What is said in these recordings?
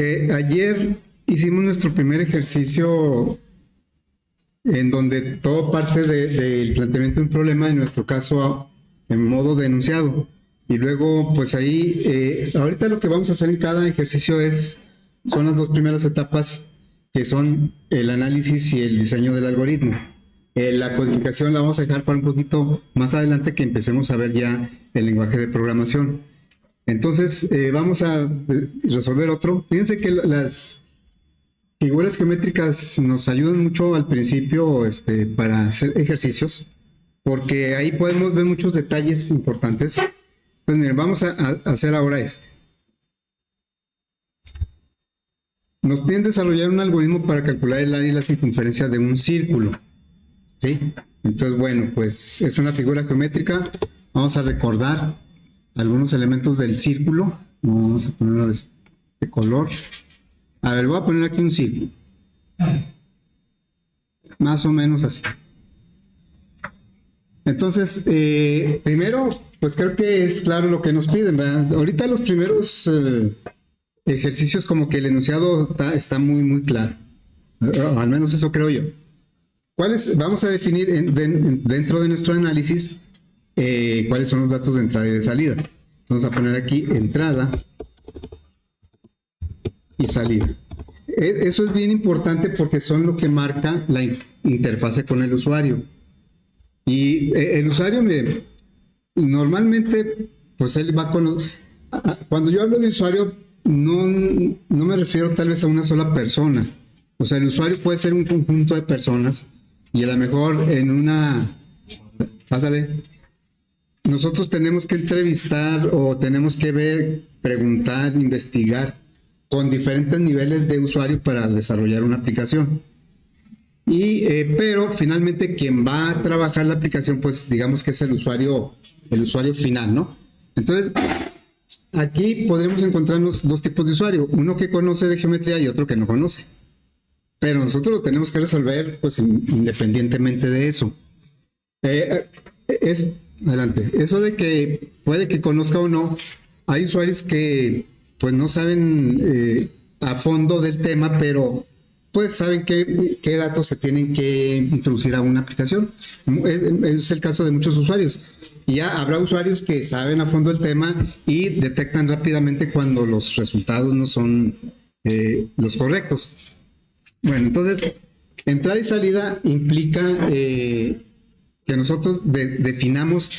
Ayer hicimos nuestro primer ejercicio en donde todo parte del planteamiento de un problema, en nuestro caso en modo de enunciado. Y luego, pues ahí, ahorita lo que vamos a hacer en cada ejercicio son las dos primeras etapas, que son el análisis y el diseño del algoritmo. La codificación la vamos a dejar para un poquito más adelante, que empecemos a ver ya el lenguaje de programación. Entonces, vamos a resolver otro. Fíjense que las figuras geométricas nos ayudan mucho al principio para hacer ejercicios, porque ahí podemos ver muchos detalles importantes. Entonces, miren, vamos a hacer ahora Nos piden desarrollar un algoritmo para calcular el área y la circunferencia de un círculo, ¿sí? Entonces, bueno, pues es una figura geométrica. Vamos a recordar algunos elementos del círculo. Vamos a ponerlo de color. A ver, voy a poner aquí un círculo. Más o menos así. Entonces, primero, pues creo que es claro lo que nos piden, ¿verdad? Ahorita los primeros ejercicios, como que el enunciado está muy, muy claro. Al menos eso creo yo. Vamos a definir dentro de nuestro análisis cuáles son los datos de entrada y de salida. Vamos a poner aquí entrada y salida. Eso es bien importante porque son lo que marca la interfase con el usuario. Y el usuario, miren, normalmente, pues él va con cuando yo hablo de usuario, no me refiero tal vez a una sola persona. O sea, el usuario puede ser un conjunto de personas y a lo mejor nosotros tenemos que entrevistar o tenemos que ver, preguntar, investigar con diferentes niveles de usuario para desarrollar una aplicación. Pero finalmente quien va a trabajar la aplicación, pues digamos que es el usuario final, ¿no? Entonces, aquí podremos encontrarnos dos tipos de usuario, uno que conoce de geometría y otro que no conoce. Pero nosotros lo tenemos que resolver, pues independientemente de eso. Adelante. Eso de que puede que conozca o no, hay usuarios que pues no saben a fondo del tema, pero pues saben qué datos se tienen que introducir a una aplicación. Es el caso de muchos usuarios. Y ya habrá usuarios que saben a fondo el tema y detectan rápidamente cuando los resultados no son los correctos. Bueno, entonces, entrada y salida implica que nosotros definamos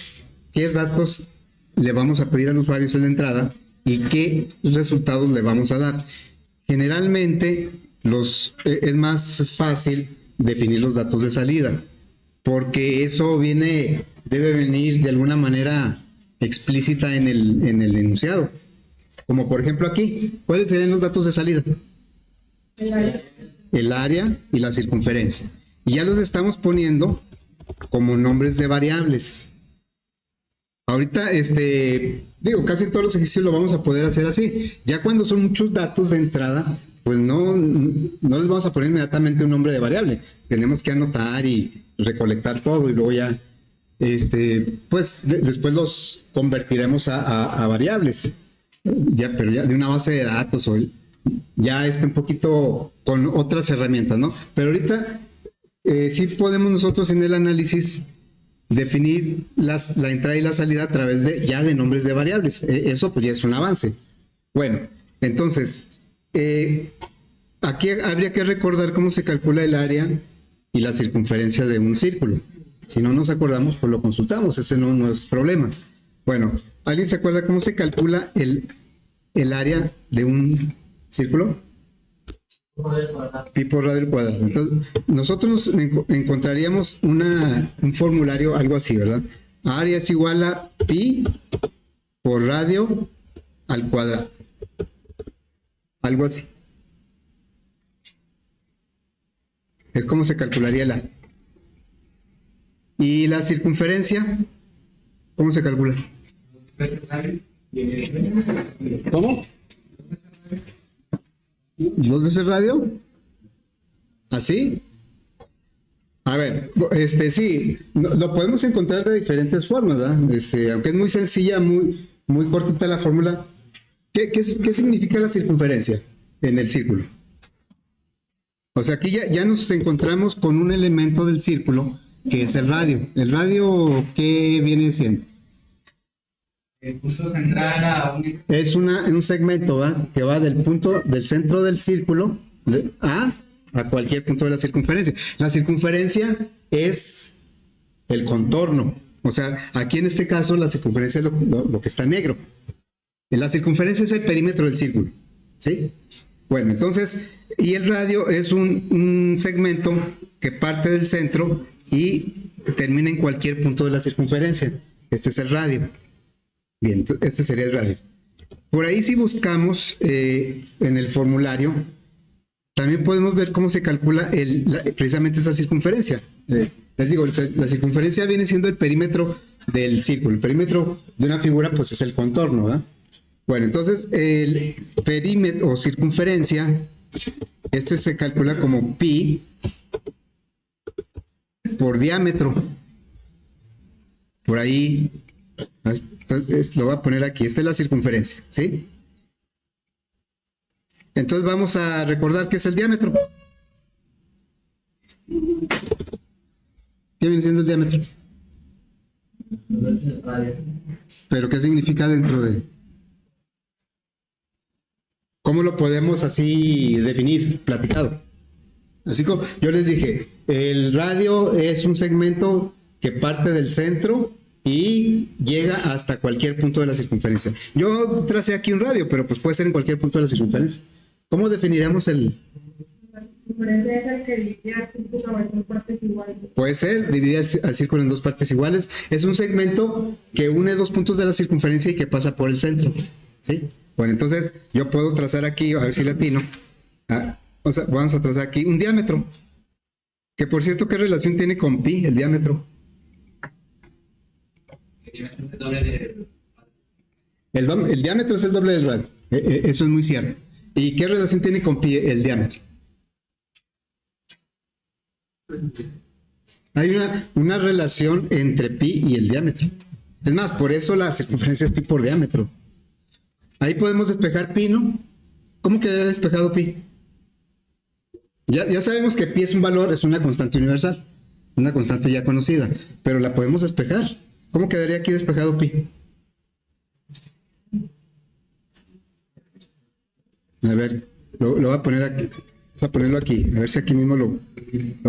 qué datos le vamos a pedir al usuario en la entrada y qué resultados le vamos a dar. Generalmente es más fácil definir los datos de salida, porque eso debe venir de alguna manera explícita en el enunciado. Como por ejemplo aquí, ¿cuáles serían los datos de salida? El área y la circunferencia. Y ya los estamos poniendo como nombres de variables. Ahorita, casi todos los ejercicios lo vamos a poder hacer así. Ya cuando son muchos datos de entrada, pues no les vamos a poner inmediatamente un nombre de variable. Tenemos que anotar y recolectar todo y luego ya, pues después los convertiremos a variables. Pero ya de una base de datos o ya un poquito con otras herramientas, ¿no? Pero ahorita sí podemos nosotros en el análisis definir la entrada y la salida a través de nombres de variables. Eso pues ya es un avance. Bueno, entonces, aquí habría que recordar cómo se calcula el área y la circunferencia de un círculo. Si no nos acordamos, pues lo consultamos, ese no es problema. Bueno, ¿alguien se acuerda cómo se calcula el área de un círculo? Pi por radio al cuadrado. Entonces, nosotros encontraríamos un formulario, algo así, ¿verdad? Área es igual a pi por radio al cuadrado. Algo así. Es como se calcularía el área. ¿Y la circunferencia? ¿Cómo se calcula? ¿Cómo? ¿2 veces radio? ¿Así? A ver, sí, lo podemos encontrar de diferentes formas, ¿verdad? Aunque es muy sencilla, muy, muy cortita la fórmula. ¿Qué significa la circunferencia? en el círculo. O sea, aquí ya nos encontramos con un elemento del círculo que es el radio. ¿El radio qué viene siendo? El punto central a Es un segmento, ¿va? Que va del centro del círculo a cualquier punto de la circunferencia. La circunferencia es el contorno. O sea, aquí en este caso la circunferencia es lo que está negro. La circunferencia es el perímetro del círculo. ¿Sí? Bueno, entonces, y el radio es un segmento que parte del centro y termina en cualquier punto de la circunferencia. Este es el radio. Bien, este sería el radio. Por ahí si buscamos en el formulario, también podemos ver cómo se calcula precisamente esa circunferencia. Les digo, la circunferencia viene siendo el perímetro del círculo. El perímetro de una figura pues es el contorno, ¿verdad? Bueno, entonces el perímetro o circunferencia, este se calcula como pi por diámetro. Por ahí, entonces, lo voy a poner aquí. Esta es la circunferencia, ¿sí? Entonces vamos a recordar qué es el diámetro. ¿Qué viene siendo el diámetro? ¿Pero qué significa dentro de...? ¿Cómo lo podemos así definir, platicado? Así como yo les dije, el radio es un segmento que parte del centro y llega hasta cualquier punto de la circunferencia. Yo tracé aquí un radio, pero pues puede ser en cualquier punto de la circunferencia. ¿Cómo definiremos el...? La circunferencia es el que divide al círculo en dos partes iguales. Puede ser, divide al círculo en dos partes iguales. Es un segmento que une dos puntos de la circunferencia y que pasa por el centro. ¿Sí? Bueno, entonces yo puedo trazar aquí, a ver si latino. O sea, vamos a trazar aquí un diámetro. Que por cierto, ¿qué relación tiene con pi, el diámetro? El diámetro es el doble del radio. Eso es muy cierto. ¿Y qué relación tiene con pi el diámetro? Hay una relación entre pi y el diámetro. Es más, por eso la circunferencia es pi por diámetro. Ahí podemos despejar pi, ¿no? ¿Cómo quedaría despejado pi? Ya sabemos que pi es un valor, es una constante universal. Una constante ya conocida. Pero la podemos despejar. ¿Cómo quedaría aquí despejado pi? A ver, lo voy a poner aquí. Vamos a ponerlo aquí. A ver si aquí mismo lo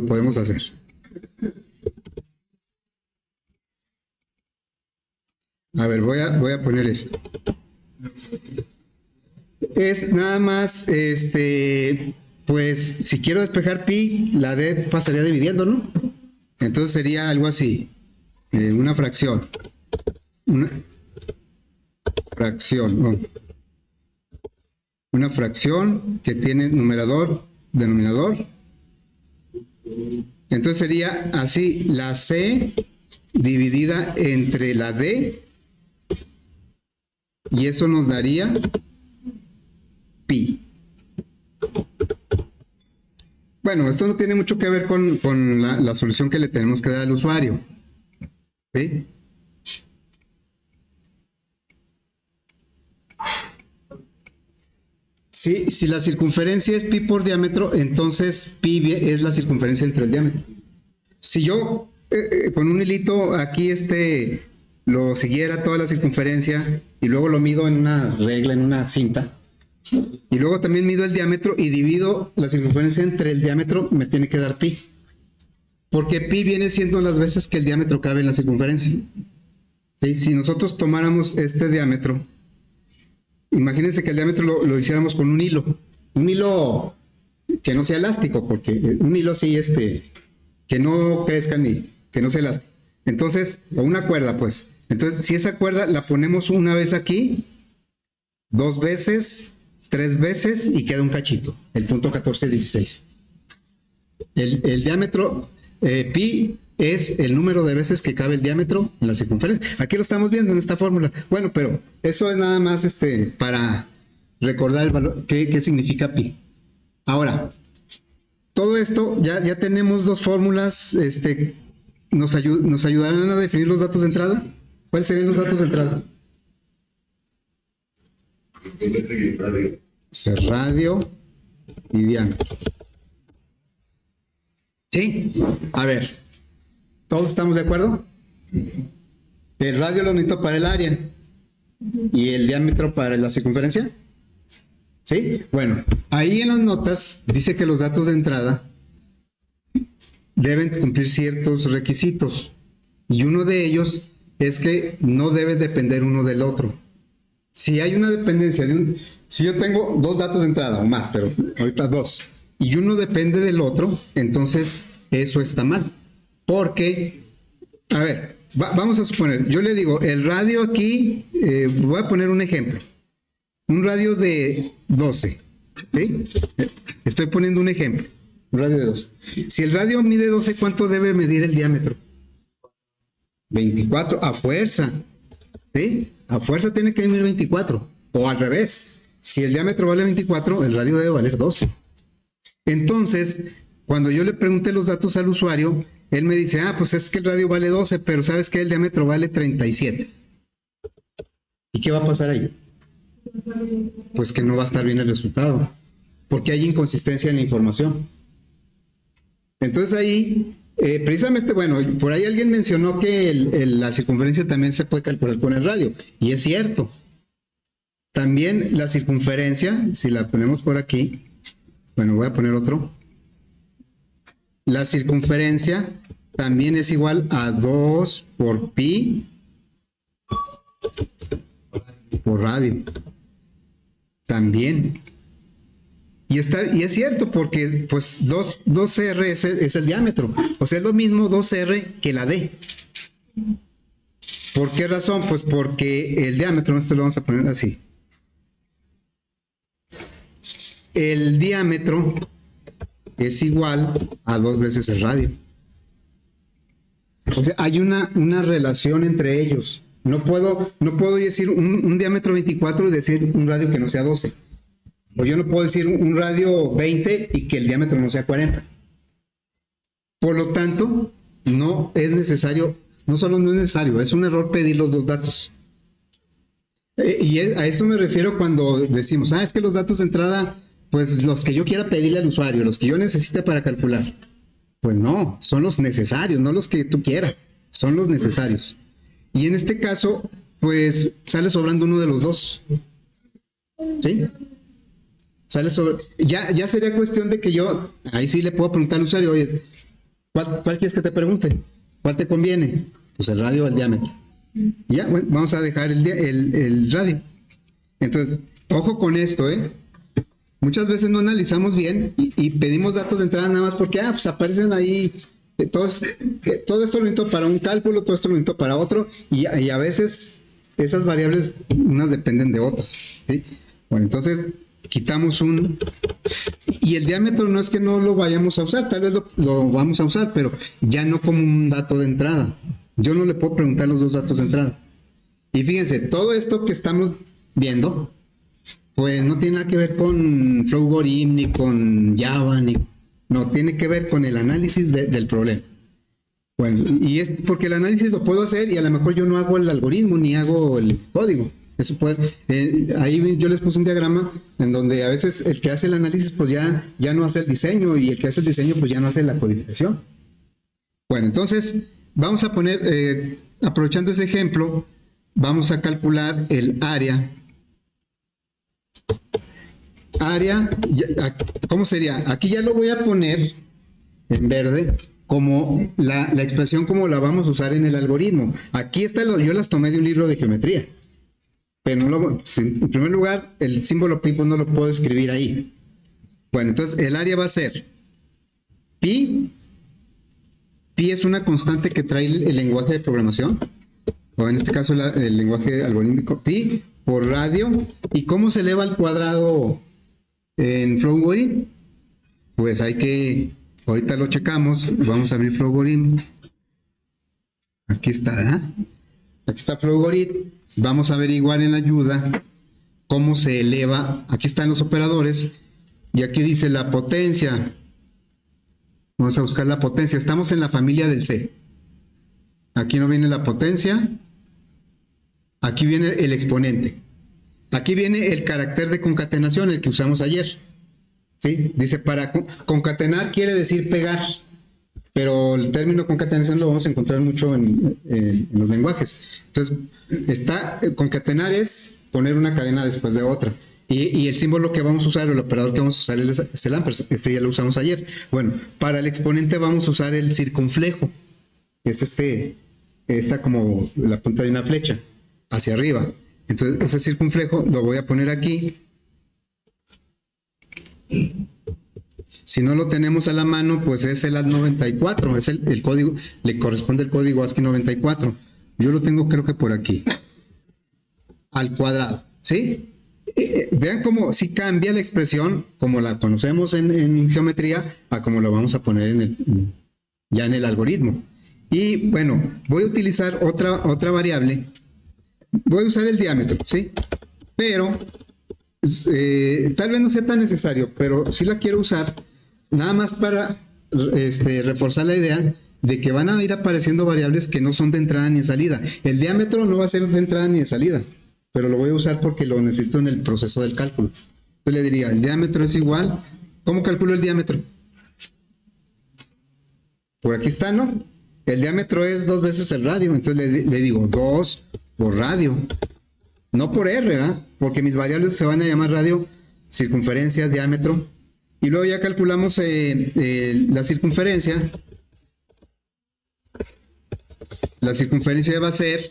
podemos hacer. A ver, voy a poner esto. Es nada más, pues, si quiero despejar pi, la d pasaría dividiendo, ¿no? Entonces sería algo así. Una fracción. Una fracción, ¿no? Una fracción que tiene numerador, denominador. Entonces sería así, la c dividida entre la d, y eso nos daría pi. Bueno, esto no tiene mucho que ver con la solución que le tenemos que dar al usuario. ¿Sí? Si la circunferencia es pi por diámetro, entonces pi es la circunferencia entre el diámetro. Si yo con un hilito aquí lo siguiera toda la circunferencia y luego lo mido en una regla, en una cinta, y luego también mido el diámetro y divido la circunferencia entre el diámetro, me tiene que dar pi. Porque pi viene siendo las veces que el diámetro cabe en la circunferencia. ¿Sí? Si nosotros tomáramos este diámetro, imagínense que el diámetro lo hiciéramos con un hilo que no sea elástico, porque un hilo así, que no crezca ni que no sea elástico. Entonces, o una cuerda, pues. Entonces, si esa cuerda la ponemos una vez aquí, 2 veces, 3 veces y queda un cachito, el punto 1416. El diámetro pi es el número de veces que cabe el diámetro en la circunferencia. Aquí lo estamos viendo en esta fórmula. Bueno, pero eso es nada más para recordar el valor, qué significa pi. Ahora, todo esto, ya tenemos dos fórmulas, ¿nos ayudarán a definir los datos de entrada? ¿Cuáles serían los datos de entrada? O sea, radio y diámetro. ¿Sí? A ver, ¿todos estamos de acuerdo? El radio lo necesito para el área y el diámetro para la circunferencia. ¿Sí? Bueno, ahí en las notas dice que los datos de entrada deben cumplir ciertos requisitos y uno de ellos es que no debe depender uno del otro. Si hay una dependencia si yo tengo dos datos de entrada o más, pero ahorita dos, y uno depende del otro, entonces eso está mal. Porque, a ver, vamos a suponer, yo le digo, el radio aquí, voy a poner un ejemplo, un radio de 12, ¿sí? Estoy poniendo un ejemplo, un radio de 12. Si el radio mide 12, ¿cuánto debe medir el diámetro? 24, a fuerza, ¿sí? A fuerza tiene que medir 24, o al revés. Si el diámetro vale 24, el radio debe valer 12. Entonces, cuando yo le pregunté los datos al usuario, él me dice, pues es que el radio vale 12, pero ¿sabes qué? El diámetro vale 37. ¿Y qué va a pasar ahí? Pues que no va a estar bien el resultado, porque hay inconsistencia en la información. Entonces ahí, precisamente, bueno, por ahí alguien mencionó que la circunferencia también se puede calcular con el radio, y es cierto. También la circunferencia, si la ponemos por aquí, bueno, voy a poner otro. La circunferencia también es igual a 2 por pi por radio. También. Y es cierto, porque pues 2R es el diámetro. O sea, es lo mismo 2R que la D. ¿Por qué razón? Pues porque el diámetro, esto lo vamos a poner así. El diámetro es igual a 2 veces el radio. O sea, hay una relación entre ellos. No puedo decir un diámetro 24 y decir un radio que no sea 12. O yo no puedo decir un radio 20 y que el diámetro no sea 40. Por lo tanto, no es necesario, no solo no es necesario, es un error pedir los dos datos. Y a eso me refiero cuando decimos, es que los datos de entrada, pues los que yo quiera pedirle al usuario, los que yo necesite para calcular. Pues no, son los necesarios, no los que tú quieras, son los necesarios. Y en este caso, pues sale sobrando uno de los dos. ¿Sí? Ya sería cuestión de que yo, ahí sí le puedo preguntar al usuario, oye, ¿cuál quieres que te pregunte? ¿Cuál te conviene? Pues el radio o el diámetro. Y ya, bueno, vamos a dejar el radio. Entonces, ojo con esto, Muchas veces no analizamos bien y pedimos datos de entrada nada más porque, pues aparecen ahí, todo esto lo necesito para un cálculo, todo esto lo necesito para otro, y a veces esas variables, unas dependen de otras, ¿sí? Bueno, entonces, quitamos y el diámetro no es que no lo vayamos a usar, tal vez lo vamos a usar, pero ya no como un dato de entrada. Yo no le puedo preguntar los dos datos de entrada. Y fíjense, todo esto que estamos viendo, pues no tiene nada que ver con Flowgorim, ni con Java, no, tiene que ver con el análisis del problema. Bueno, y es porque el análisis lo puedo hacer y a lo mejor yo no hago el algoritmo ni hago el código. Eso puede, ahí yo les puse un diagrama en donde a veces el que hace el análisis pues ya no hace el diseño y el que hace el diseño pues ya no hace la codificación. Bueno, entonces vamos a poner, aprovechando ese ejemplo, vamos a calcular el área. ¿Cómo sería? Aquí ya lo voy a poner en verde como la expresión como la vamos a usar en el algoritmo. Aquí está, yo las tomé de un libro de geometría, pero en primer lugar el símbolo pi pues no lo puedo escribir ahí. Bueno, entonces el área va a ser pi es una constante que trae el lenguaje de programación, o en este caso el lenguaje algorítmico, pi por radio. ¿Y cómo se eleva al cuadrado en Flowgorim? Pues ahorita lo checamos. Vamos a abrir Flowgorim. Aquí está, Aquí está Flowgorim. Vamos a averiguar en la ayuda cómo se eleva. Aquí están los operadores y aquí dice la potencia. Vamos a buscar la potencia. Estamos en la familia del C. Aquí no viene la potencia. Aquí viene el exponente. Aquí viene el carácter de concatenación, el que usamos ayer. ¿sí? Dice, concatenar quiere decir pegar, pero el término concatenación lo vamos a encontrar mucho en los lenguajes. Entonces, concatenar es poner una cadena después de otra. Y el símbolo que vamos a usar, el operador que vamos a usar es el ampersand. Este ya lo usamos ayer. Bueno, para el exponente vamos a usar el circunflejo. Es está como la punta de una flecha hacia arriba. Entonces, ese circunflejo lo voy a poner aquí. Si no lo tenemos a la mano, pues es el AD94, es el código, le corresponde el código ASCII 94. Yo lo tengo creo que por aquí. Al cuadrado, ¿sí? Vean cómo si cambia la expresión, como la conocemos en geometría, a como lo vamos a poner ya en el algoritmo. Y bueno, voy a utilizar otra variable. Voy a usar el diámetro, ¿sí? Pero tal vez no sea tan necesario, pero sí la quiero usar nada más para reforzar la idea de que van a ir apareciendo variables que no son de entrada ni de salida. El diámetro no va a ser de entrada ni de salida, pero lo voy a usar porque lo necesito en el proceso del cálculo. Yo le diría, el diámetro es igual. ¿Cómo calculo el diámetro? Por aquí está, ¿no? El diámetro es 2 veces el radio, entonces le digo 2 por radio. No por R, ¿verdad? Porque mis variables se van a llamar radio, circunferencia, diámetro. Y luego ya calculamos la circunferencia. La circunferencia va a ser,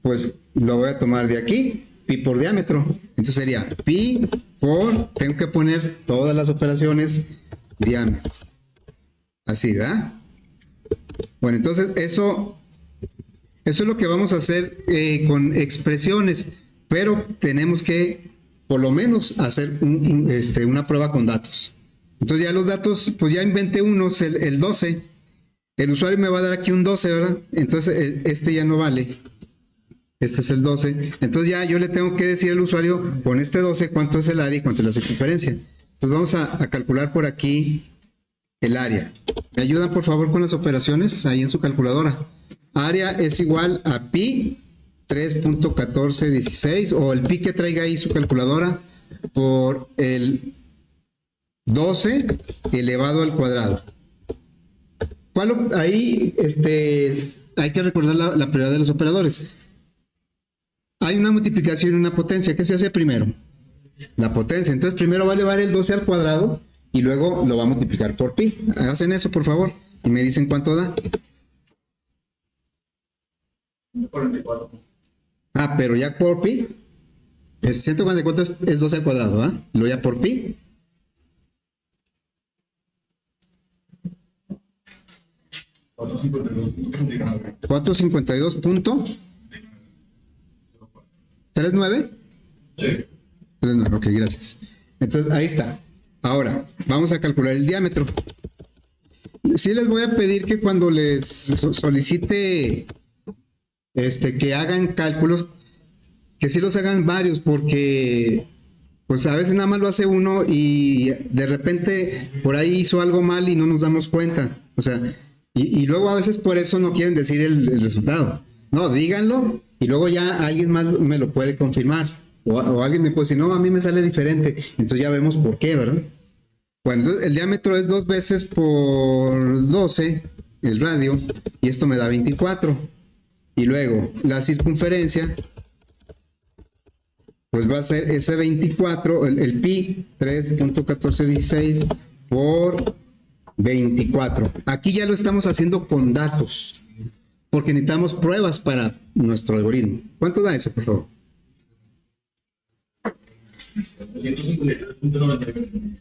pues lo voy a tomar de aquí, pi por diámetro. Entonces sería pi por, tengo que poner todas las operaciones, diámetro. Así, ¿verdad? Bueno, entonces eso es lo que vamos a hacer con expresiones, pero tenemos que por lo menos hacer una prueba con datos. Entonces ya los datos, pues ya inventé unos, el 12. El usuario me va a dar aquí un 12, ¿verdad? Entonces este ya no vale. Este es el 12. Entonces ya yo le tengo que decir al usuario con este 12 cuánto es el área y cuánto es la circunferencia. Entonces vamos a calcular por aquí el área. ¿Me ayudan por favor con las operaciones ahí en su calculadora? Área es igual a pi 3.1416 o el pi que traiga ahí su calculadora por el 12 elevado al cuadrado. Ahí hay que recordar la prioridad de los operadores. Hay una multiplicación y una potencia. ¿Qué se hace primero? La potencia. Entonces primero va a elevar el 12 al cuadrado y luego lo va a multiplicar por pi. Hacen eso, por favor, y me dicen cuánto da. 44. Ah, pero ya por pi, 144 es 12 al cuadrado, ¿ah? Luego ya por pi. ¿452.39? Sí. 39, ok, gracias. Entonces, ahí está. Ahora, vamos a calcular el diámetro. Sí les voy a pedir que cuando les solicite que hagan cálculos, que sí los hagan varios, porque pues a veces nada más lo hace uno y de repente por ahí hizo algo mal y no nos damos cuenta. O sea, y luego a veces por eso no quieren decir el resultado. No, díganlo y luego ya alguien más me lo puede confirmar. O alguien me puede decir, no, a mí me sale diferente. Entonces ya vemos por qué, ¿verdad? Bueno, entonces el diámetro es 2 veces por 12, el radio, y esto me da 24. Y luego la circunferencia, pues va a ser ese 24, el pi, 3.1416 por 24. Aquí ya lo estamos haciendo con datos, porque necesitamos pruebas para nuestro algoritmo. ¿Cuánto da eso, por favor? 353.99.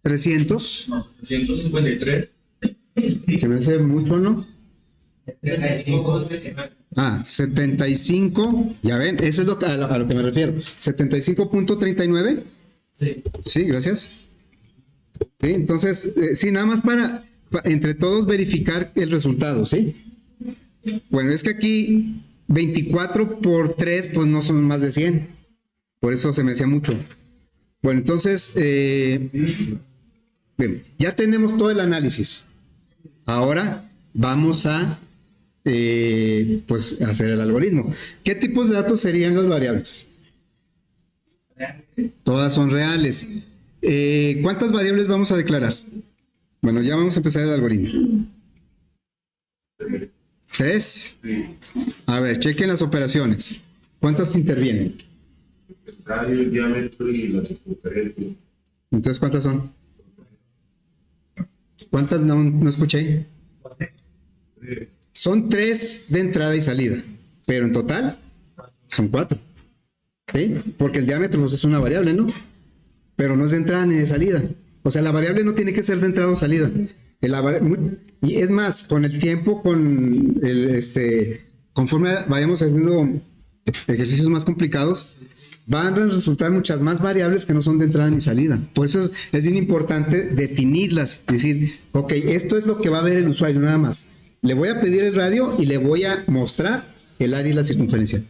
300. No, 353. Se me hace mucho, ¿no? 75, ya ven, eso es a lo que me refiero. 75.39. Sí. Sí, gracias. Sí, entonces, sí, nada más para entre todos verificar el resultado, ¿sí? Bueno, es que aquí 24 por 3, pues no son más de 100. Por eso se me hacía mucho. Bueno, entonces, bien, ya tenemos todo el análisis. Ahora vamos a pues hacer el algoritmo. ¿Qué tipos de datos serían las variables? Todas son reales. ¿Cuántas variables vamos a declarar? Bueno, ya vamos a empezar el algoritmo. 3. A ver, chequen las operaciones. ¿Cuántas intervienen? El radio, el diámetro y la circunferencia. Entonces, ¿cuántas son? ¿Cuántas no escuché? Son 3 de entrada y salida, pero en total son 4. ¿Sí? Porque el diámetro pues, es una variable, ¿no? Pero no es de entrada ni de salida. O sea, la variable no tiene que ser de entrada o salida. Y es más, con el tiempo, conforme vayamos haciendo ejercicios más complicados, van a resultar muchas más variables que no son de entrada ni salida. Por eso es bien importante definirlas, decir, ok, esto es lo que va a ver el usuario nada más. Le voy a pedir el radio y le voy a mostrar el área y la circunferencia.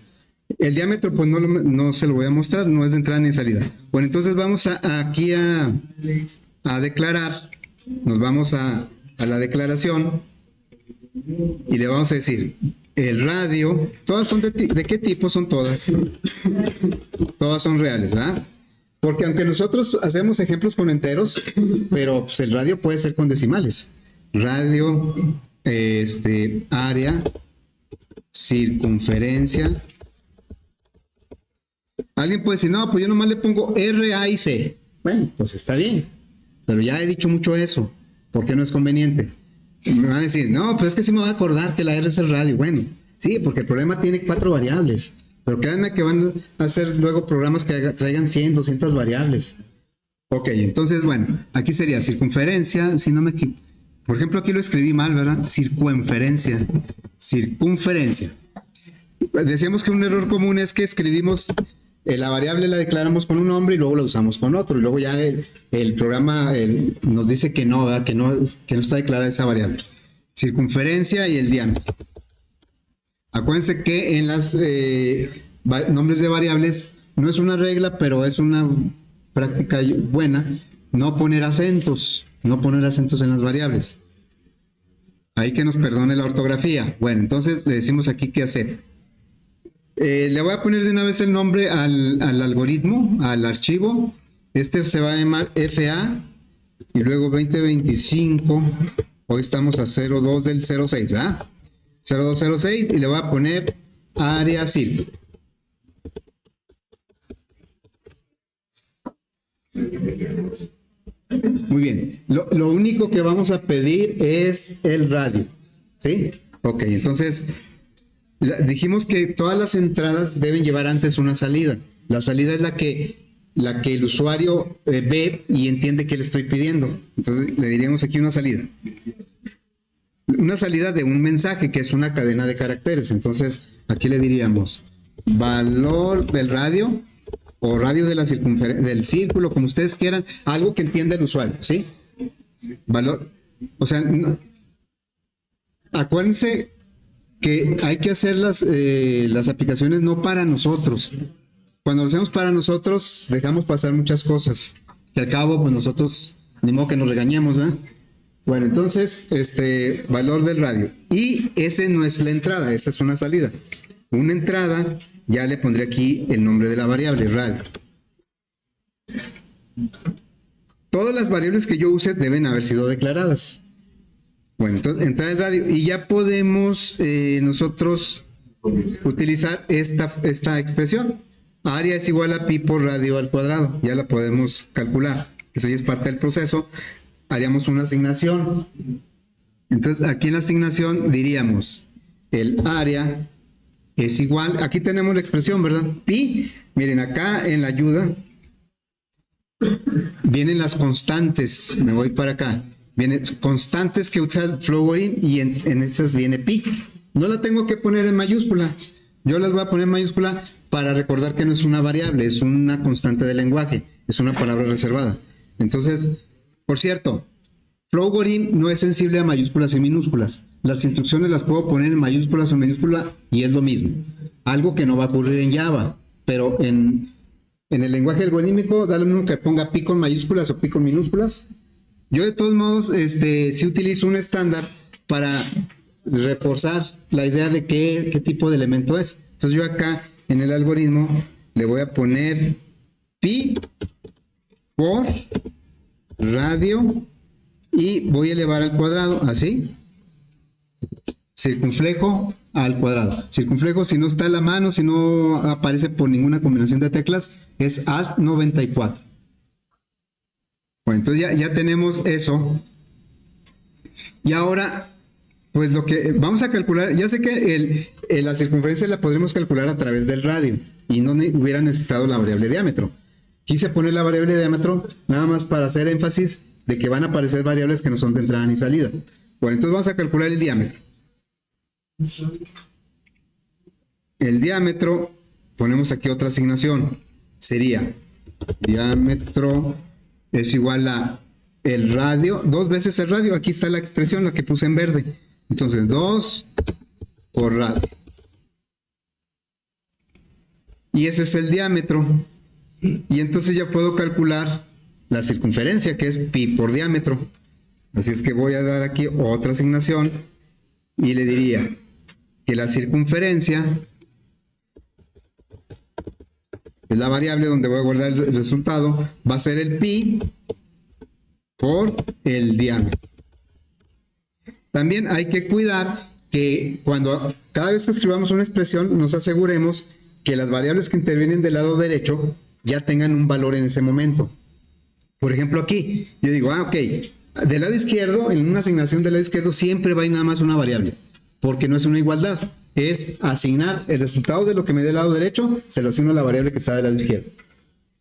El diámetro, pues no se lo voy a mostrar, no es de entrada ni de salida. Bueno, entonces vamos aquí a declarar, nos vamos a la declaración y le vamos a decir, el radio, todas son ¿de qué tipo son todas? Todas son reales, ¿verdad? Porque aunque nosotros hacemos ejemplos con enteros, pero pues, el radio puede ser con decimales. Radio, área, circunferencia. Alguien puede decir, no, pues yo nomás le pongo R, A y C. Bueno, pues está bien, pero ya he dicho mucho eso, porque no es conveniente. Me van a decir, no, pues es que sí me voy a acordar que la R es el radio. Bueno, sí, porque el problema tiene 4 variables, pero créanme que van a hacer luego programas que traigan 100, 200 variables. Ok, entonces, bueno, aquí sería circunferencia, si no me equivoco. Por ejemplo, aquí lo escribí mal, ¿verdad? Circunferencia. Decíamos que un error común es que escribimos la variable, la declaramos con un nombre y luego la usamos con otro. Y luego ya el programa nos dice que no, ¿verdad? Que no está declarada esa variable. Circunferencia y el diámetro. Acuérdense que en las nombres de variables no es una regla, pero es una práctica buena no poner acentos en las variables. Ahí que nos perdone la ortografía. Bueno, entonces le decimos aquí qué hacer. Le voy a poner de una vez el nombre al algoritmo, al archivo. Este se va a llamar FA y luego 2025. Hoy estamos a 02 del 06, ¿verdad? 0206 y le voy a poner área círculo. Muy bien. Lo único que vamos a pedir es el radio. ¿Sí? Ok, entonces dijimos que todas las entradas deben llevar antes una salida. La salida es la que el usuario ve y entiende que le estoy pidiendo. Entonces le diríamos aquí una salida. Una salida de un mensaje que es una cadena de caracteres. Entonces aquí le diríamos valor del radio o radio de la del círculo, como ustedes quieran, algo que entienda el usuario, ¿sí? Valor, o sea, acuérdense que hay que hacer las aplicaciones no para nosotros. Cuando lo hacemos para nosotros, dejamos pasar muchas cosas, que al cabo, pues nosotros, ni modo que nos regañemos, ¿verdad? Bueno, entonces, valor del radio. Y ese no es la entrada, esa es una salida. Una entrada, ya le pondré aquí el nombre de la variable, radio. Todas las variables que yo use deben haber sido declaradas. Bueno, entonces, entrada del radio. Y ya podemos nosotros utilizar esta expresión. Área es igual a pi por radio al cuadrado. Ya la podemos calcular. Eso ya es parte del proceso. Haríamos una asignación. Entonces, aquí en la asignación diríamos el área es igual, aquí tenemos la expresión, ¿verdad? Pi, miren, acá en la ayuda vienen las constantes, me voy para acá, vienen constantes que usa el Flowgorin y en esas viene pi. No la tengo que poner en mayúscula, yo las voy a poner en mayúscula para recordar que no es una variable, es una constante del lenguaje, es una palabra reservada. Entonces, por cierto, Flowgorin no es sensible a mayúsculas y minúsculas. Las instrucciones las puedo poner en mayúsculas o minúsculas y es lo mismo. Algo que no va a ocurrir en Java, pero en el lenguaje algorítmico da lo mismo que ponga pi con mayúsculas o pi con minúsculas. Yo de todos modos sí utilizo un estándar para reforzar la idea de qué tipo de elemento es. Entonces yo acá en el algoritmo le voy a poner pi por radio y voy a elevar al cuadrado, así. Circunflejo al cuadrado. Circunflejo, si no está a la mano, si no aparece por ninguna combinación de teclas, es Alt 94. Bueno, entonces ya tenemos eso. Y ahora, pues lo que vamos a calcular, ya sé que la circunferencia la podremos calcular a través del radio y no hubiera necesitado la variable diámetro. Quise poner la variable diámetro nada más para hacer énfasis de que van a aparecer variables que no son de entrada ni salida. Bueno, entonces vamos a calcular el diámetro. El diámetro, ponemos aquí otra asignación, sería diámetro es igual a el radio, 2 veces el radio, aquí está la expresión, la que puse en verde, entonces 2 por radio. Y ese es el diámetro, y entonces ya puedo calcular la circunferencia, que es pi por diámetro. Así es que voy a dar aquí otra asignación, y le diría que la circunferencia es la variable donde voy a guardar el resultado, va a ser el pi por el diámetro. También hay que cuidar que cada vez que escribamos una expresión nos aseguremos que las variables que intervienen del lado derecho ya tengan un valor en ese momento. Por ejemplo aquí, yo digo, ok, del lado izquierdo, en una asignación del lado izquierdo siempre va a ir nada más una variable, porque no es una igualdad. Es asignar el resultado de lo que me dé el lado derecho, se lo asigno a la variable que está del lado izquierdo.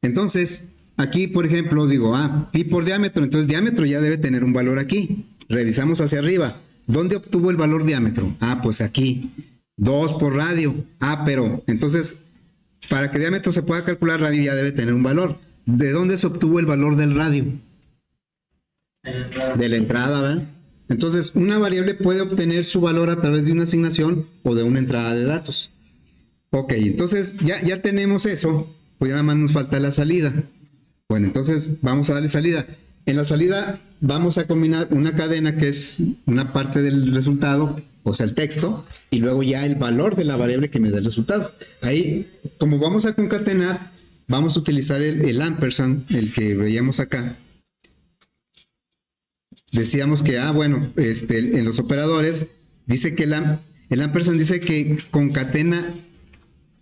Entonces, aquí, por ejemplo, digo, pi por diámetro, entonces diámetro ya debe tener un valor aquí. Revisamos hacia arriba. ¿Dónde obtuvo el valor diámetro? Pues aquí. 2 por radio. Pero, entonces, para que diámetro se pueda calcular, radio ya debe tener un valor. ¿De dónde se obtuvo el valor del radio? De la entrada, ¿verdad? Entonces, una variable puede obtener su valor a través de una asignación o de una entrada de datos. Ok, entonces ya tenemos eso, pues ya nada más nos falta la salida. Bueno, entonces vamos a darle salida. En la salida vamos a combinar una cadena que es una parte del resultado, o sea, el texto, y luego ya el valor de la variable que me da el resultado. Ahí, como vamos a concatenar, vamos a utilizar el ampersand, el que veíamos acá. Decíamos que, bueno, en los operadores, dice que el ampersand dice que concatena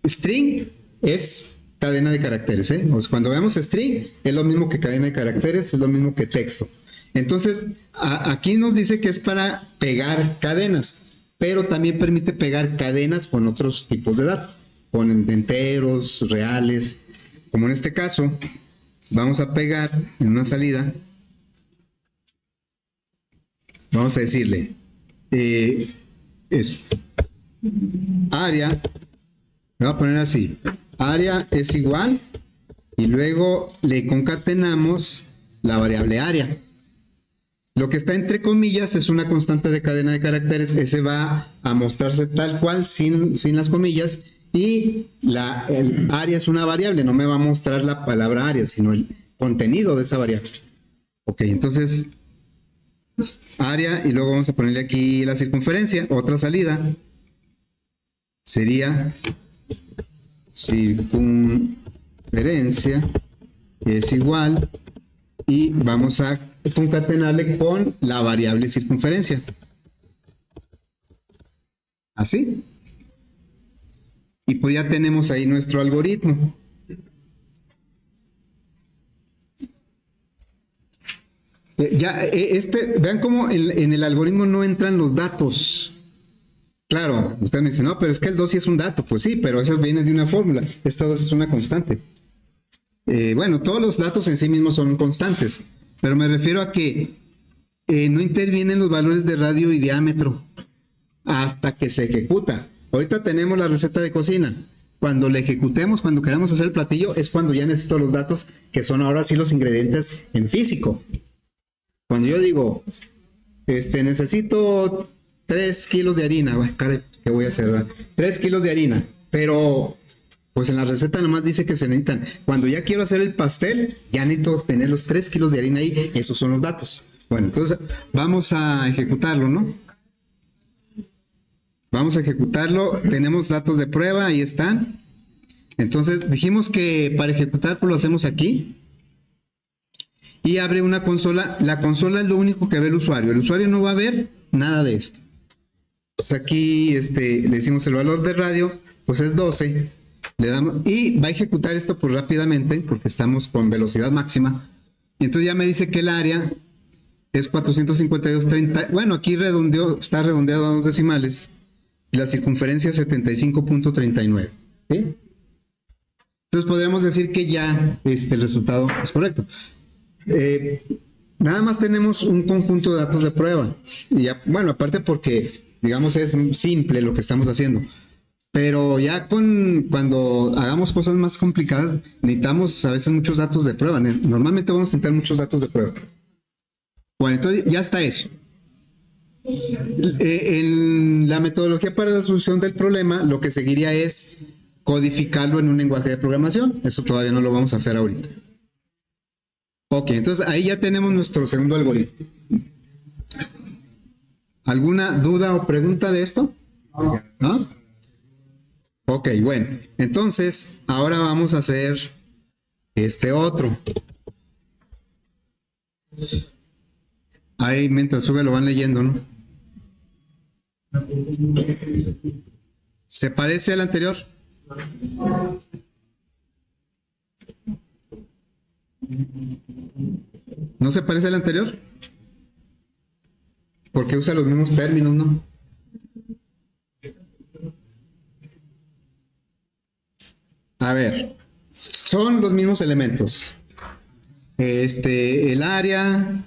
string es cadena de caracteres, ¿eh? O sea, cuando veamos string, es lo mismo que cadena de caracteres, es lo mismo que texto. Entonces, aquí nos dice que es para pegar cadenas, pero también permite pegar cadenas con otros tipos de datos, con enteros, reales, como en este caso, vamos a pegar en una salida. Vamos a decirle, área, me voy a poner así, área es igual, y luego le concatenamos la variable área. Lo que está entre comillas es una constante de cadena de caracteres, ese va a mostrarse tal cual, sin las comillas, y el área es una variable, no me va a mostrar la palabra área, sino el contenido de esa variable. Ok, entonces área y luego vamos a ponerle aquí la circunferencia, otra salida sería circunferencia es igual y vamos a concatenarle con la variable circunferencia, así, y pues ya tenemos ahí nuestro algoritmo. Vean cómo en el algoritmo no entran los datos. Claro, usted me dice, no, pero es que el 2 sí es un dato. Pues sí, pero eso viene de una fórmula. Esta 2 es una constante. Bueno, todos los datos en sí mismos son constantes, pero me refiero a que no intervienen los valores de radio y diámetro hasta que se ejecuta. Ahorita tenemos la receta de cocina. Cuando la ejecutemos, cuando queramos hacer el platillo, es cuando ya necesito los datos que son ahora sí los ingredientes en físico. Cuando yo digo, necesito 3 kilos de harina, ¿qué voy a hacer? 3 kilos de harina, pero pues en la receta nomás dice que se necesitan. Cuando ya quiero hacer el pastel, ya necesito tener los 3 kilos de harina ahí, esos son los datos. Bueno, entonces vamos a ejecutarlo, ¿no? Vamos a ejecutarlo, tenemos datos de prueba, ahí están. Entonces dijimos que para ejecutar pues lo hacemos aquí. y abre una consola. La consola es lo único que ve el usuario. El usuario no va a ver nada de esto. Pues aquí le decimos el valor de radio, pues es 12. Le damos, y va a ejecutar esto pues rápidamente, porque estamos con velocidad máxima. Y entonces ya me dice que el área es 452.30. Bueno, aquí está redondeado a 2 decimales. Y la circunferencia es 75.39. ¿Sí? Entonces podríamos decir que ya el resultado es correcto. Nada más tenemos un conjunto de datos de prueba. Y ya, bueno, aparte porque, digamos, es simple lo que estamos haciendo. Pero ya cuando hagamos cosas más complicadas, necesitamos a veces muchos datos de prueba. Normalmente vamos a necesitar muchos datos de prueba. Bueno, entonces ya está eso. En la metodología para la solución del problema, lo que seguiría es codificarlo en un lenguaje de programación. Eso todavía no lo vamos a hacer ahorita. Ok, entonces ahí ya tenemos nuestro segundo algoritmo. ¿Alguna duda o pregunta de esto? ¿No? Ok, bueno. Entonces, ahora vamos a hacer este otro. Ahí mientras sube lo van leyendo, ¿no? ¿Se parece al anterior? ¿No se parece al anterior? Porque usa los mismos términos, ¿no? A ver, son los mismos elementos. El área,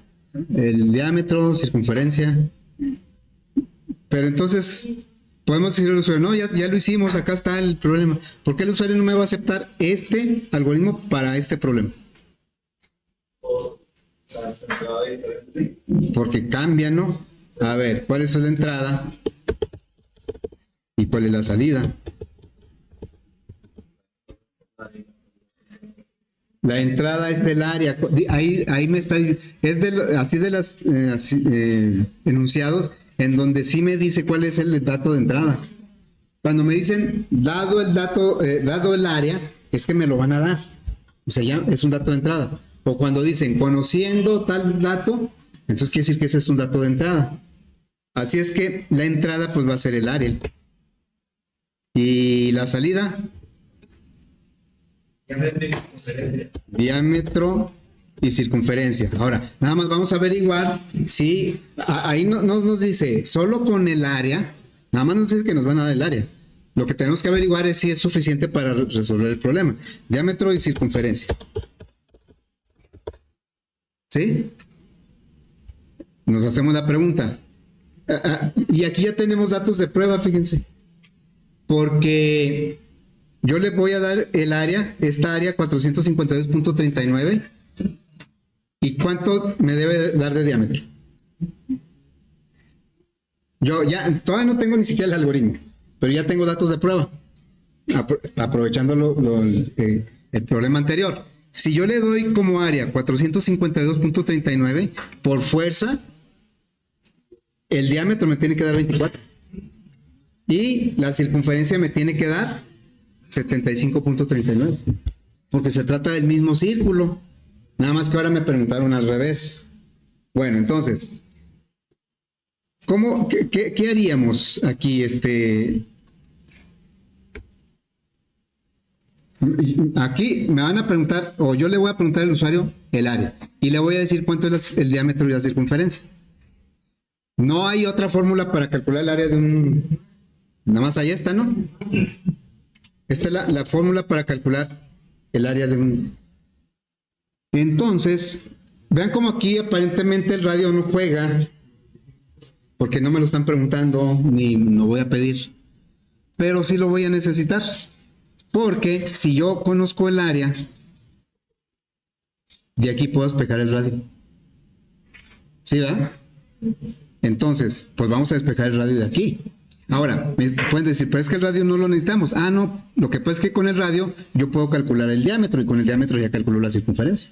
el diámetro, circunferencia. Pero entonces podemos decirle al usuario, no, ya lo hicimos, acá está el problema. ¿Por qué el usuario no me va a aceptar este algoritmo para este problema? Porque cambia, ¿no? A ver, ¿cuál es la entrada? ¿Y cuál es la salida? La entrada es del área. Ahí me está diciendo, es así de las enunciados en donde sí me dice cuál es el dato de entrada. Cuando me dicen dado el área, es que me lo van a dar. O sea, ya es un dato de entrada. O cuando dicen conociendo tal dato, entonces quiere decir que ese es un dato de entrada. Así es que la entrada pues va a ser el área. Y la salida, diámetro y circunferencia. Ahora, nada más vamos a averiguar si ahí no nos dice solo con el área, nada más nos dice que nos van a dar el área. Lo que tenemos que averiguar es si es suficiente para resolver el problema. Diámetro y circunferencia. ¿Sí? Nos hacemos la pregunta. Y aquí ya tenemos datos de prueba, fíjense. Porque yo le voy a dar el área, esta área 452.39. ¿Y cuánto me debe dar de diámetro? Yo ya todavía no tengo ni siquiera el algoritmo, pero ya tengo datos de prueba, aprovechando el problema anterior. Si yo le doy como área 452.39, por fuerza, el diámetro me tiene que dar 24. Y la circunferencia me tiene que dar 75.39. Porque se trata del mismo círculo. Nada más que ahora me preguntaron al revés. Bueno, entonces, ¿qué haríamos aquí? Aquí me van a preguntar, o yo le voy a preguntar al usuario el área. Y le voy a decir cuánto es el diámetro y la circunferencia. No hay otra fórmula para calcular el área de un... Nada más hay esta, ¿no? Esta es la fórmula para calcular el área de un... Entonces, vean como aquí aparentemente el radio no juega, porque no me lo están preguntando, ni lo voy a pedir. Pero sí lo voy a necesitar, porque si yo conozco el área, de aquí puedo despejar el radio. ¿Sí, verdad? Entonces, pues vamos a despejar el radio de aquí. Ahora, me pueden decir, pero es que el radio no lo necesitamos. Ah, no, lo que pasa es que con el radio yo puedo calcular el diámetro y con el diámetro ya calculo la circunferencia.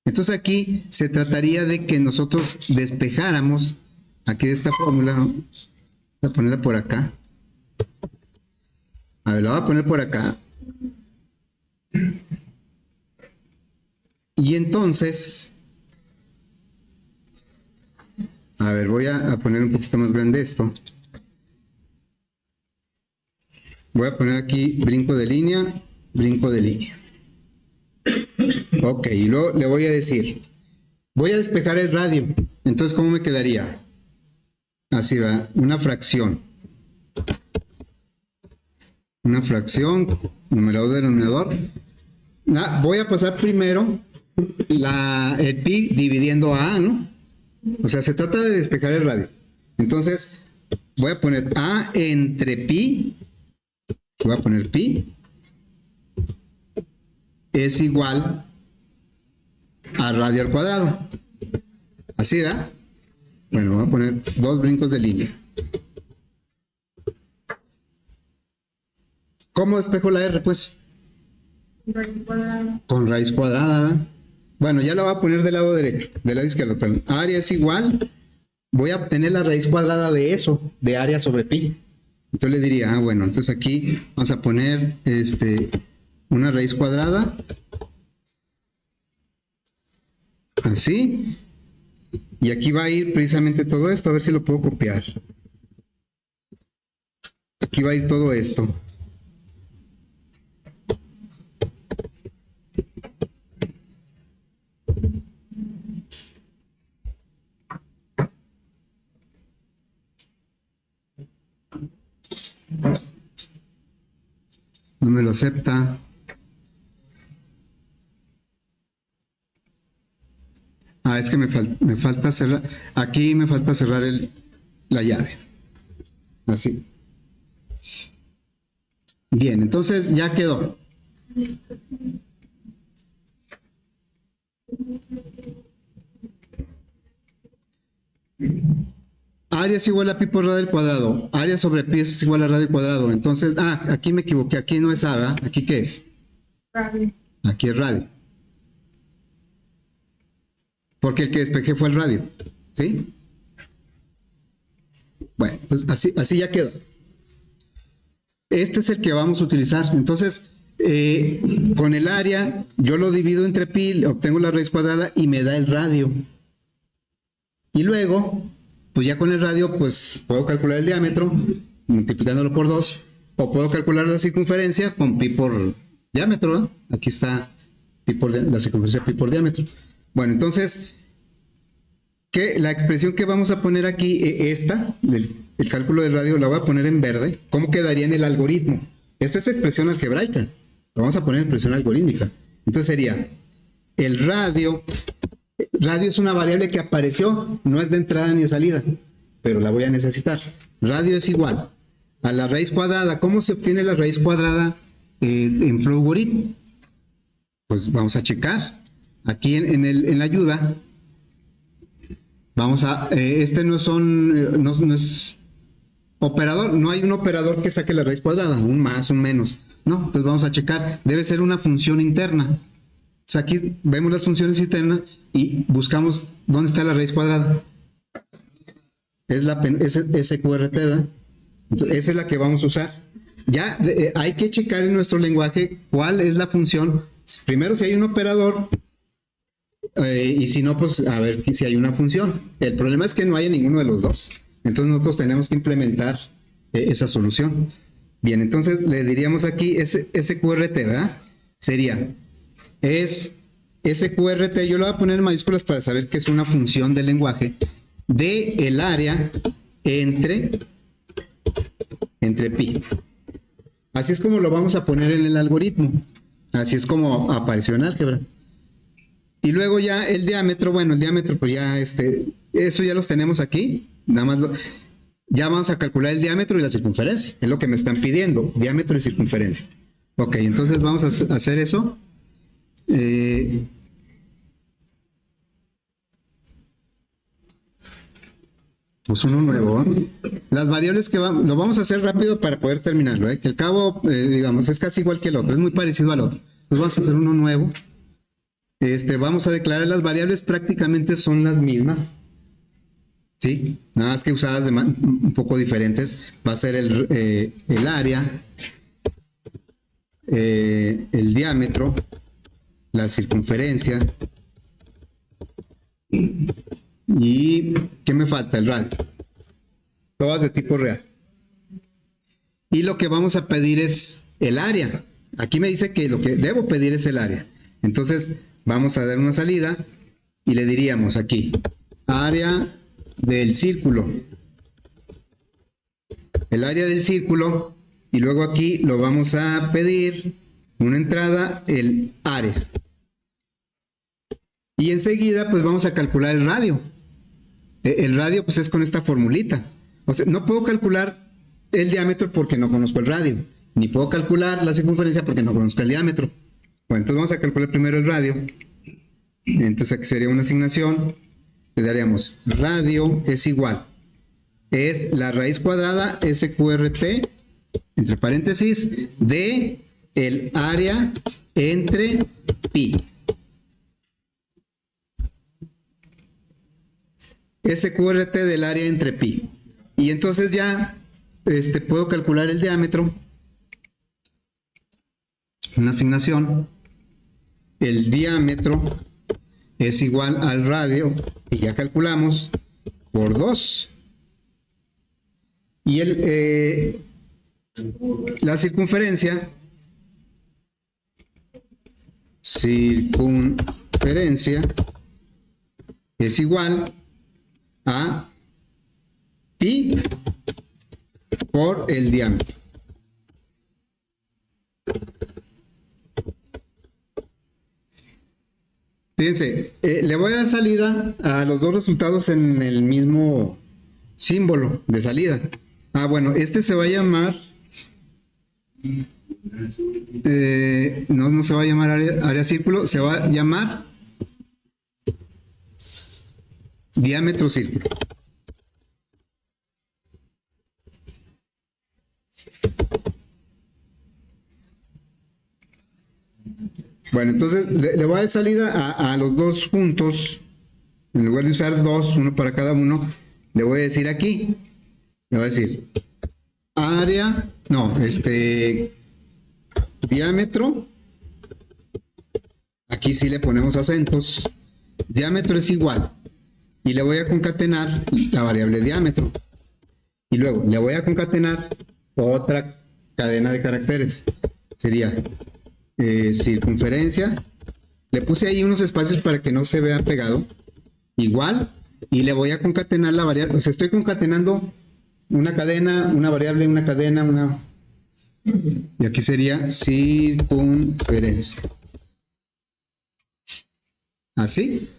Entonces aquí se trataría de que nosotros despejáramos aquí de esta fórmula. Voy a ponerla por acá. A ver, la voy a poner por acá. Y entonces A ver, voy a poner un poquito más grande esto. Voy a poner aquí brinco de línea, brinco de línea. Ok, y luego le voy a decir, voy a despejar el radio. Entonces, ¿cómo me quedaría? Así va, una fracción. Una fracción, numerador, denominador. Voy a pasar primero el pi dividiendo a, ¿no? O sea, se trata de despejar el radio. Entonces, voy a poner a entre pi. Voy a poner pi. Es igual a radio al cuadrado. Así, ¿verdad? Bueno, voy a poner 2 brincos de línea. ¿Cómo despejo la R, pues? Raíz cuadrada. Con raíz cuadrada, ¿verdad? Bueno, ya la voy a poner del lado derecho, del lado izquierdo, perdón. Área es igual, voy a obtener la raíz cuadrada de eso, de área sobre pi. Entonces le diría, bueno, entonces aquí vamos a poner una raíz cuadrada. Así. Y aquí va a ir precisamente todo esto, a ver si lo puedo copiar. Aquí va a ir todo esto. No me lo acepta. Es que me falta cerrar. Aquí me falta cerrar la llave. Así. Bien, entonces ya quedó. Área es igual a pi por radio al cuadrado. Área sobre pi es igual a radio al cuadrado. Entonces, aquí me equivoqué. Aquí no es A, ¿verdad? ¿Aquí qué es? Radio. Aquí es radio. Porque el que despejé fue el radio. ¿Sí? Bueno, pues así ya quedó. Este es el que vamos a utilizar. Entonces, con el área, yo lo divido entre pi, obtengo la raíz cuadrada y me da el radio. Y luego, pues ya con el radio, pues puedo calcular el diámetro, multiplicándolo por 2, o puedo calcular la circunferencia con pi por diámetro, ¿no? Aquí está la circunferencia pi por diámetro. Bueno, entonces, la expresión que vamos a poner aquí, el cálculo del radio, la voy a poner en verde. ¿Cómo quedaría en el algoritmo? Esta es expresión algebraica, la vamos a poner en expresión algorítmica. Entonces sería, el radio es una variable que apareció, no es de entrada ni de salida, pero la voy a necesitar. Radio es igual a la raíz cuadrada. ¿Cómo se obtiene la raíz cuadrada en Flowgorit? Pues vamos a checar. Aquí en la ayuda, vamos a, no es operador, no hay un operador que saque la raíz cuadrada, un más, un menos. No, entonces vamos a checar, debe ser una función interna. O sea, aquí vemos las funciones internas y buscamos dónde está la raíz cuadrada. Es SQRT, ¿verdad? Entonces, esa es la que vamos a usar. Ya hay que checar en nuestro lenguaje cuál es la función. Primero, si hay un operador, y si no, pues a ver si hay una función. El problema es que no hay ninguno de los dos. Entonces nosotros tenemos que implementar esa solución. Bien, entonces le diríamos aquí SQRT, ¿verdad? Sería, es SQRT, yo lo voy a poner en mayúsculas para saber que es una función del lenguaje, de el área entre pi. Así es como lo vamos a poner en el algoritmo. Así es como apareció en álgebra. Y luego ya el diámetro, bueno, el diámetro pues ya eso ya los tenemos aquí, nada más ya vamos a calcular el diámetro y la circunferencia, es lo que me están pidiendo, diámetro y circunferencia. Ok, entonces vamos a hacer eso. Pues uno nuevo, ¿eh? Las variables que lo vamos a hacer rápido para poder terminarlo, que al cabo, digamos, es casi igual que el otro, es muy parecido al otro. Entonces vamos a hacer uno nuevo. Vamos a declarar las variables, prácticamente son las mismas. ¿Sí? Nada más que usadas un poco diferentes. Va a ser el área, el diámetro, la circunferencia y ¿Y qué me falta? El radio. Todas de tipo real. Y lo que vamos a pedir es el área. Aquí me dice que lo que debo pedir es el área. Entonces vamos a dar una salida y le diríamos aquí, área del círculo. El área del círculo, y luego aquí lo vamos a pedir una entrada, el área. Y enseguida pues vamos a calcular el radio. El radio pues es con esta formulita. O sea, no puedo calcular el diámetro porque no conozco el radio, ni puedo calcular la circunferencia porque no conozco el diámetro. Bueno, entonces vamos a calcular primero el radio. Entonces aquí sería una asignación. Le daríamos radio es igual. Es la raíz cuadrada SQRT, entre paréntesis, de el área entre pi. SQRT del área entre pi. Y entonces ya puedo calcular el diámetro. Una asignación. El diámetro es igual al radio, y ya calculamos, por 2. Y la circunferencia es igual a pi por el diámetro. Fíjense, le voy a dar salida a los dos resultados en el mismo símbolo de salida. Bueno, este se va a llamar, no se va a llamar área círculo, se va a llamar diámetro círculo. Bueno, entonces le voy a dar salida a los dos juntos. En lugar de usar dos, uno para cada uno, le voy a decir aquí, le voy a decir área, diámetro, aquí sí le ponemos acentos, diámetro es igual, y le voy a concatenar la variable diámetro, y luego le voy a concatenar otra cadena de caracteres, sería circunferencia, le puse ahí unos espacios para que no se vea pegado, igual, y le voy a concatenar la variable, o sea, estoy concatenando una cadena, una variable, una cadena, y aquí sería circunferencia. ¿Así?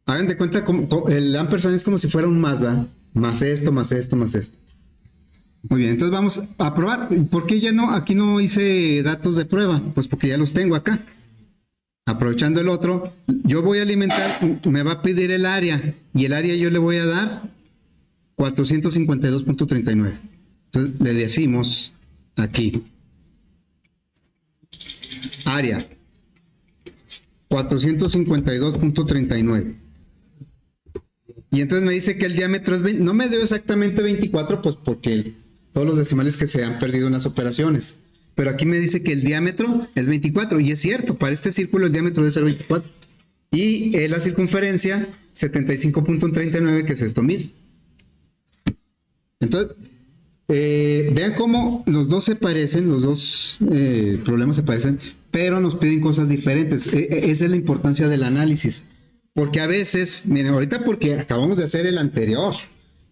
Hagan de cuenta, el ampersand es como si fuera un más, ¿verdad? Más esto, más esto, más esto. Muy bien, entonces vamos a probar. ¿Por qué ya no? Aquí no hice datos de prueba. Pues porque ya los tengo acá. Aprovechando el otro, yo voy a alimentar, me va a pedir el área. Y el área yo le voy a dar 452.39. Entonces le decimos aquí. Área. 452.39. Y entonces me dice que el diámetro es 20. No me dio exactamente 24, pues porque todos los decimales que se han perdido en las operaciones. Pero aquí me dice que el diámetro es 24. Y es cierto, para este círculo el diámetro debe ser 24. Y la circunferencia, 75.39, que es esto mismo. Entonces, vean cómo los dos se parecen, los dos problemas se parecen, pero nos piden cosas diferentes. Esa es la importancia del análisis. Porque a veces, miren, ahorita porque acabamos de hacer el anterior,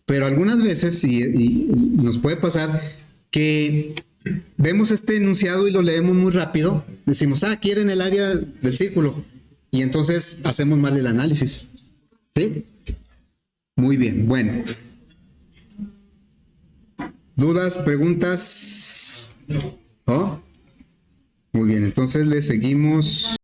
pero algunas veces, y nos puede pasar, que vemos este enunciado y lo leemos muy rápido, decimos, quieren el área del círculo, y entonces hacemos mal el análisis. ¿Sí? Muy bien, bueno. ¿Dudas, preguntas? ¿Oh? Muy bien, entonces le seguimos.